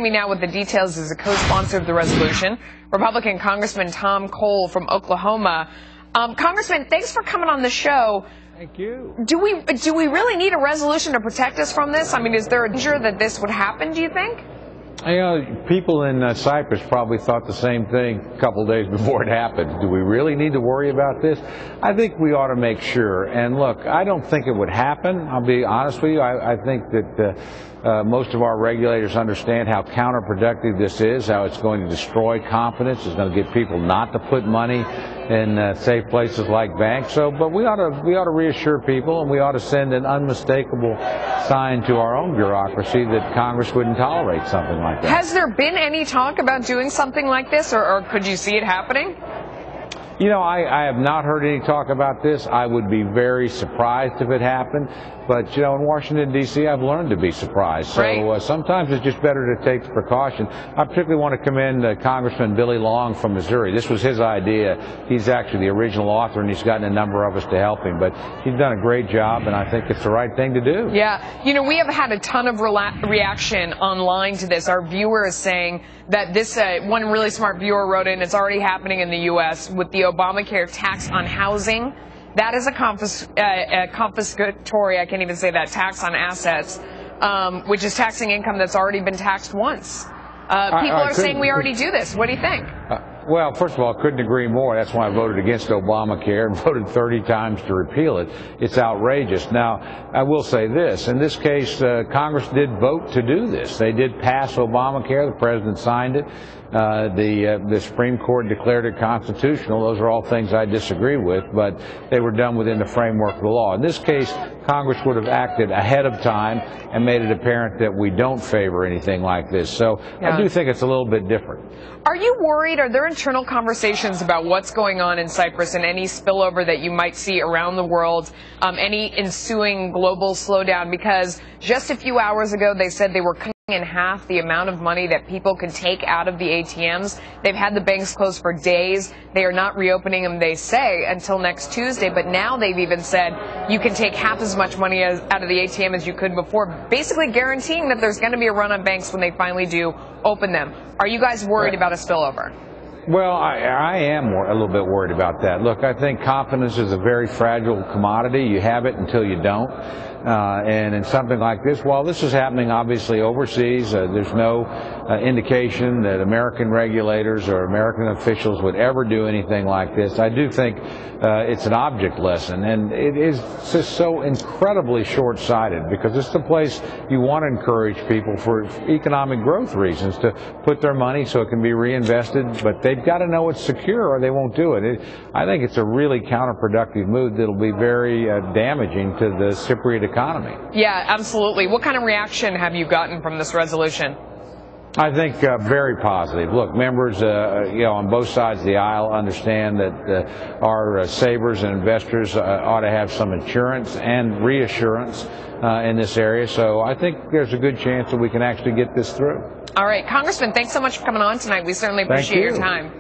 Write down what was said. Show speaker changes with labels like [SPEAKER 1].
[SPEAKER 1] Me now with the details is a co-sponsor of the resolution, Republican Congressman Tom Cole from Oklahoma. Congressman, thanks for coming on the show.
[SPEAKER 2] Thank you.
[SPEAKER 1] Do we really need a resolution to protect us from this? I mean, is there a danger that this would happen, do you think?
[SPEAKER 2] You know, people in Cyprus probably thought the same thing a couple days before it happened. Do we really need to worry about this? I think we ought to make sure. And look, I don't think it would happen. I'll be honest with you. I think that most of our regulators understand how counterproductive this is, how it's going to destroy confidence. It's going to get people not to put money in safe places like banks. But we ought to reassure people, and we ought to send an unmistakable sign to our own bureaucracy that Congress wouldn't tolerate something like that.
[SPEAKER 1] Has there been any talk about doing something like this, or could you see it happening?
[SPEAKER 2] You know, I have not heard any talk about this. I would be very surprised if it happened. But, you know, in Washington, D.C., I've learned to be surprised. So sometimes it's just better to take the precaution. I particularly want to commend Congressman Billy Long from Missouri. This was his idea. He's actually the original author, and he's gotten a number of us to help him. But he's done a great job, and I think it's the right thing to do.
[SPEAKER 1] Yeah. You know, we have had a ton of reaction online to this. Our viewer is saying that this, one really smart viewer wrote in, it's already happening in the U.S. with the Obamacare tax on housing. That is a confiscatory, I can't even say that, tax on assets, which is taxing income that's already been taxed once. People are saying we already do this. What do you think?
[SPEAKER 2] Well, first of all, I couldn't agree more. That's why I voted against Obamacare and voted 30 times to repeal it. It's outrageous. Now, I will say this. In this case, Congress did vote to do this. They did pass Obamacare. The president signed it. The Supreme Court declared it constitutional. Those are all things I disagree with, but they were done within the framework of the law. In this case, Congress would have acted ahead of time and made it apparent that we don't favor anything like this. So I do think it's a little bit different.
[SPEAKER 1] Are you worried? Are there internal conversations about what's going on in Cyprus and any spillover that you might see around the world, any ensuing global slowdown? Because just a few hours ago, they said they were cutting in half the amount of money that people can take out of the ATMs. They've had the banks closed for days. They are not reopening them, they say, until next Tuesday. But now they've even said you can take half as much money out of the ATM as you could before, basically guaranteeing that there's going to be a run on banks when they finally do open them. Are you guys worried about a spillover?
[SPEAKER 2] Well, I am a little bit worried about that. Look, I think confidence is a very fragile commodity. You have it until you don't. And in something like this, while this is happening obviously overseas, there's no indication that American regulators or American officials would ever do anything like this. I do think it's an object lesson, and it is just so incredibly short-sighted because it's the place you want to encourage people for economic growth reasons to put their money so it can be reinvested, but they've got to know it's secure or they won't do it. I think it's a really counterproductive move that'll be very damaging to the Cypriot economy.
[SPEAKER 1] Yeah, absolutely. What kind of reaction have you gotten from this resolution?
[SPEAKER 2] I think very positive. Look, members, on both sides of the aisle understand that our savers and investors ought to have some insurance and reassurance in this area. So I think there's a good chance that we can actually get this through.
[SPEAKER 1] All right, Congressman, thanks so much for coming on tonight. We certainly appreciate your time.